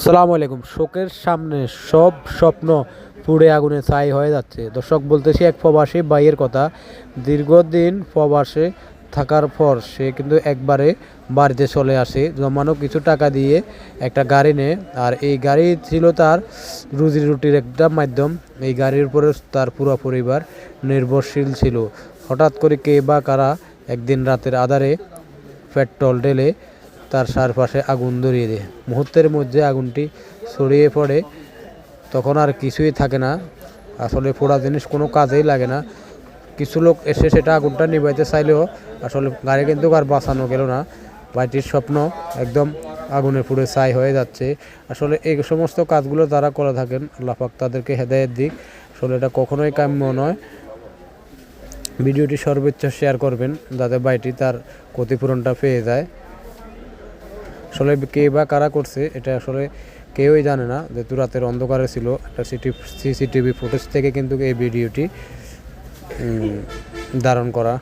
সালাম আলাইকুম। শোকের সামনে সব স্বপ্ন পুড়ে আগুনে ছাই হয়ে যাচ্ছে। দর্শক, বলতেছি এক প্রবাসী ভাইয়ের কথা। দীর্ঘদিন প্রবাসে থাকার পর সে কিন্তু একবারে বাড়িতে চলে আসে, জমানো কিছু টাকা দিয়ে একটা গাড়ি নেয়। আর এই গাড়ি ছিল তার রুজি রুটির একটা মাধ্যম। এই গাড়ির উপরে তার পুরো পরিবার নির্ভরশীল ছিল। হঠাৎ করে কে বা কারা একদিন রাতের আধারে পেট্রোল ঢেলে তার চারপাশে আগুন ধরিয়ে দেয়। মুহূর্তের মধ্যে আগুনটি ছড়িয়ে পড়ে। তখন আর কিছুই থাকে না। আসলে পোড়া জিনিস কোনো কাজেই লাগে না। কিছু লোক এসে সেটা আগুনটা নিভাইতে চাইলেও আসলে গাড়ি কিন্তু আর বাঁচানো গেল না। বাড়িটির স্বপ্ন একদম আগুনে পুড়ে ছাই হয়ে যাচ্ছে। আসলে এই সমস্ত কাজগুলো তারা করে থাকেন, আল্লাহ পাক তাদেরকে হেদায়েত দিক। আসলে এটা কখনোই কাম্য নয়। ভিডিওটি সর্বোচ্চ শেয়ার করবেন যাতে বাড়িটি তার ক্ষতিপূরণটা পেয়ে যায়। আসলে কে বা কারা করছে এটা আসলে কেউই জানে না, যেহেতু রাতের অন্ধকারে ছিল। একটা সিসিটিভি ফুটেজ থেকে কিন্তু এই ভিডিওটি ধারণ করা।